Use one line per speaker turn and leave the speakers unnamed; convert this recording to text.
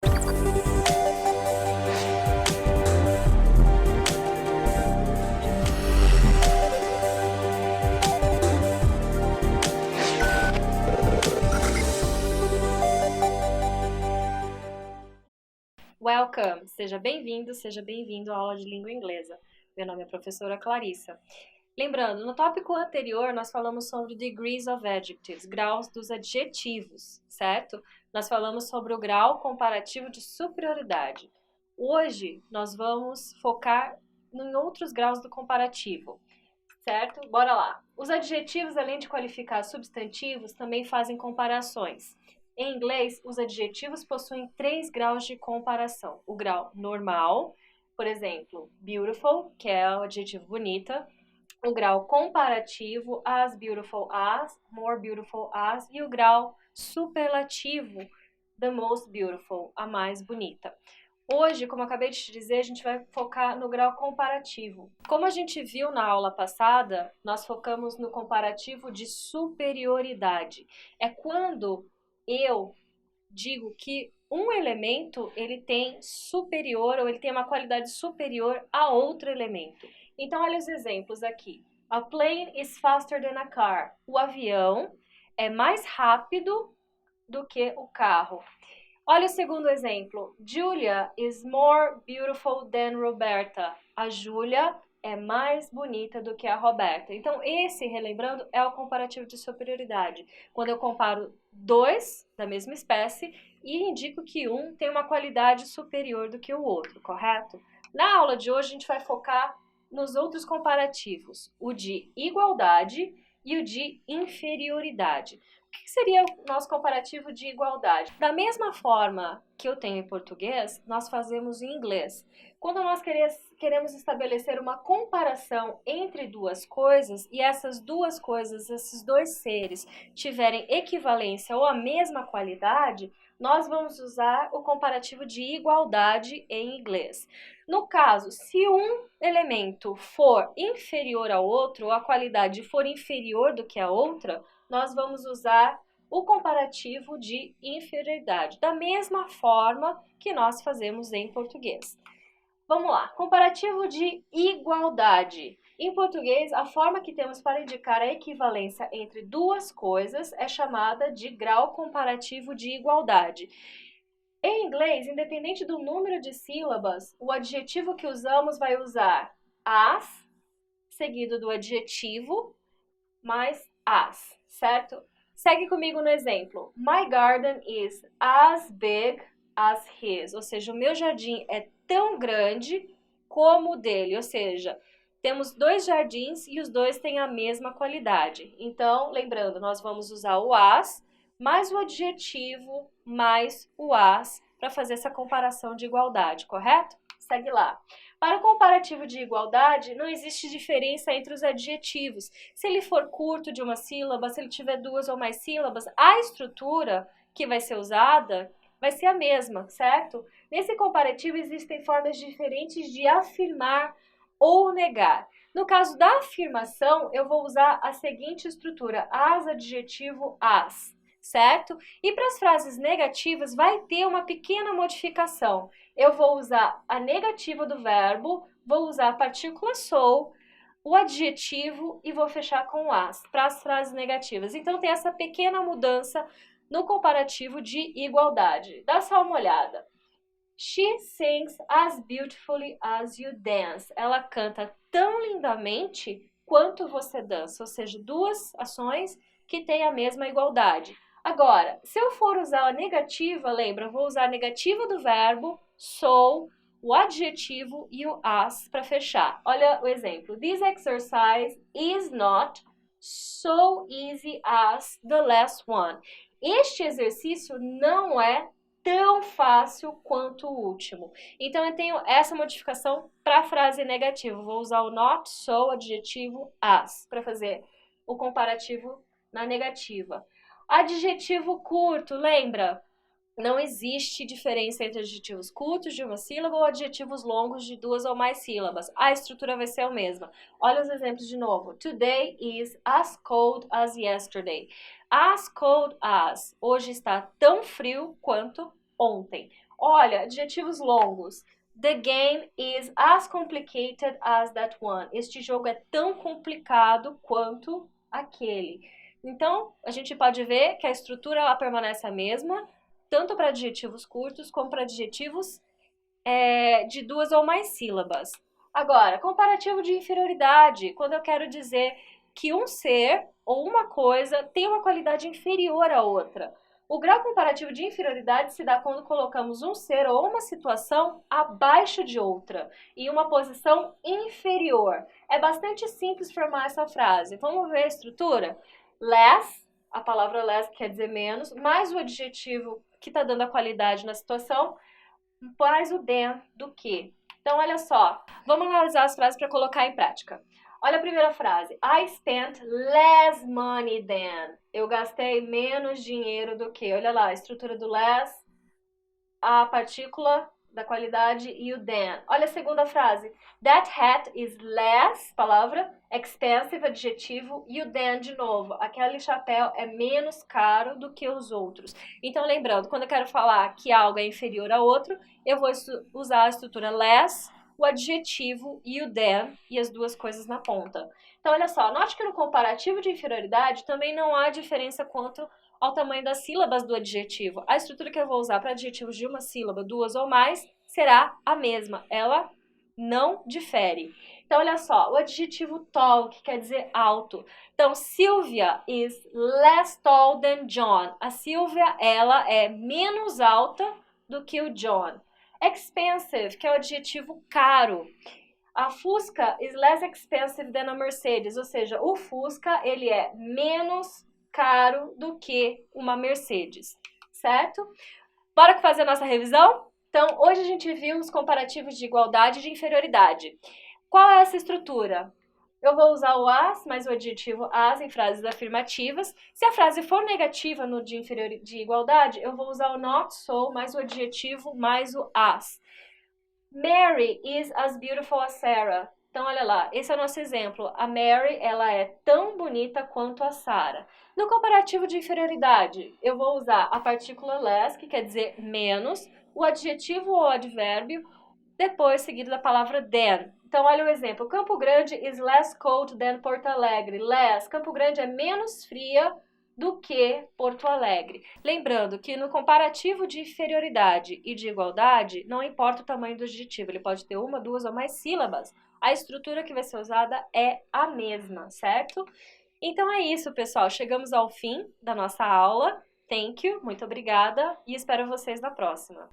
Welcome! Seja bem-vindo à aula de língua inglesa. Meu nome é a professora Clarissa. Lembrando, no tópico anterior nós falamos sobre degrees of adjectives, graus dos adjetivos, certo? Nós falamos sobre o grau comparativo de superioridade. Hoje nós vamos focar em outros graus do comparativo, certo? Bora lá! Os adjetivos, além de qualificar substantivos, também fazem comparações. Em inglês, os adjetivos possuem 3 graus de comparação. O grau normal, por exemplo, beautiful, que é o adjetivo bonita. O grau comparativo, as beautiful as, more beautiful as. E o grau superlativo, the most beautiful, a mais bonita. Hoje, como eu acabei de te dizer, a gente vai focar no grau comparativo. Como a gente viu na aula passada, nós focamos no comparativo de superioridade. É quando eu digo que um elemento ele tem superior ou ele tem uma qualidade superior a outro elemento. Então, olha os exemplos aqui. A plane is faster than a car. O avião é mais rápido do que o carro. Olha o segundo exemplo. Julia is more beautiful than Roberta. A Júlia é mais bonita do que a Roberta. Então, esse, relembrando, é o comparativo de superioridade. Quando eu comparo dois da mesma espécie e indico que um tem uma qualidade superior do que o outro, correto? Na aula de hoje, a gente vai focar nos outros comparativos, o de igualdade e o de inferioridade. O que seria o nosso comparativo de igualdade? Da mesma forma que eu tenho em português, nós fazemos em inglês. Quando nós queremos estabelecer uma comparação entre duas coisas e essas duas coisas, esses dois seres, tiverem equivalência ou a mesma qualidade, nós vamos usar o comparativo de igualdade em inglês. No caso, se um elemento for inferior ao outro, ou a qualidade for inferior do que a outra, nós vamos usar o comparativo de inferioridade, da mesma forma que nós fazemos em português. Vamos lá, comparativo de igualdade. Em português, a forma que temos para indicar a equivalência entre duas coisas é chamada de grau comparativo de igualdade. Em inglês, independente do número de sílabas, o adjetivo que usamos vai usar as, seguido do adjetivo, mais as, certo? Segue comigo no exemplo. My garden is as big as his. Ou seja, o meu jardim é tão grande como o dele. Ou seja, temos dois jardins e os dois têm a mesma qualidade. Então, lembrando, nós vamos usar o as, mais o adjetivo, mais o as, para fazer essa comparação de igualdade, correto? Segue lá. Para o comparativo de igualdade, não existe diferença entre os adjetivos. Se ele for curto de uma sílaba, se ele tiver duas ou mais sílabas, a estrutura que vai ser usada vai ser a mesma, certo? Nesse comparativo existem formas diferentes de afirmar ou negar. No caso da afirmação, eu vou usar a seguinte estrutura, as, adjetivo, as, certo? E para as frases negativas vai ter uma pequena modificação. Eu vou usar a negativa do verbo, vou usar a partícula sou, o adjetivo e vou fechar com as para as frases negativas. Então tem essa pequena mudança no comparativo de igualdade. Dá só uma olhada. She sings as beautifully as you dance. Ela canta tão lindamente quanto você dança, ou seja, duas ações que têm a mesma igualdade. Agora, se eu for usar a negativa, lembra, eu vou usar a negativa do verbo, sou, o adjetivo e o as para fechar. Olha o exemplo. This exercise is not so easy as the last one. Este exercício não é tão fácil quanto o último. Então, eu tenho essa modificação para a frase negativa. Vou usar o not, so, adjetivo, as, para fazer o comparativo na negativa. Adjetivo curto, lembra? Não existe diferença entre adjetivos curtos de uma sílaba ou adjetivos longos de duas ou mais sílabas. A estrutura vai ser a mesma. Olha os exemplos de novo. Today is as cold as yesterday. As cold as. Hoje está tão frio quanto ontem. Olha, adjetivos longos. The game is as complicated as that one. Este jogo é tão complicado quanto aquele. Então, a gente pode ver que a estrutura ela permanece a mesma, tanto para adjetivos curtos como para adjetivos de 2 ou mais sílabas. Agora, comparativo de inferioridade, quando eu quero dizer que um ser ou uma coisa tem uma qualidade inferior à outra. O grau comparativo de inferioridade se dá quando colocamos um ser ou uma situação abaixo de outra, em uma posição inferior. É bastante simples formar essa frase. Vamos ver a estrutura? Less, a palavra less quer dizer menos, mais o adjetivo que está dando a qualidade na situação, mais o than do que. Então, olha só, vamos analisar as frases para colocar em prática. Olha a primeira frase. I spent less money than. Eu gastei menos dinheiro do que. Olha lá, a estrutura do less, a partícula da qualidade e o than. Olha a segunda frase. That hat is less, palavra, expensive, adjetivo, e o than de novo. Aquele chapéu é menos caro do que os outros. Então, lembrando, quando eu quero falar que algo é inferior a outro, eu vou usar a estrutura less, o adjetivo e o than, e as duas coisas na ponta. Então, olha só, note que no comparativo de inferioridade também não há diferença quanto ao tamanho das sílabas do adjetivo. A estrutura que eu vou usar para adjetivos de uma sílaba, 2 ou mais, será a mesma. Ela não difere. Então, olha só, o adjetivo tall, que quer dizer alto. Então, Sylvia is less tall than John. A Sylvia, ela é menos alta do que o John. Expensive, que é o adjetivo caro. A Fusca is less expensive than a Mercedes, ou seja, o Fusca, ele é menos caro do que uma Mercedes, certo? Bora fazer a nossa revisão? Então, hoje a gente viu os comparativos de igualdade e de inferioridade. Qual é essa estrutura? Eu vou usar o as mais o adjetivo as em frases afirmativas. Se a frase for negativa no de igualdade, eu vou usar o not so mais o adjetivo mais o as. Mary is as beautiful as Sarah. Então, olha lá, esse é o nosso exemplo. A Mary, ela é tão bonita quanto a Sarah. No comparativo de inferioridade, eu vou usar a partícula less, que quer dizer menos, o adjetivo ou advérbio, depois seguido da palavra than. Então, olha o exemplo. Campo Grande is less cold than Porto Alegre. Less, Campo Grande é menos fria do que Porto Alegre. Lembrando que no comparativo de inferioridade e de igualdade, não importa o tamanho do adjetivo, ele pode ter uma, 2 ou mais sílabas. A estrutura que vai ser usada é a mesma, certo? Então é isso, pessoal. Chegamos ao fim da nossa aula. Thank you, muito obrigada e espero vocês na próxima.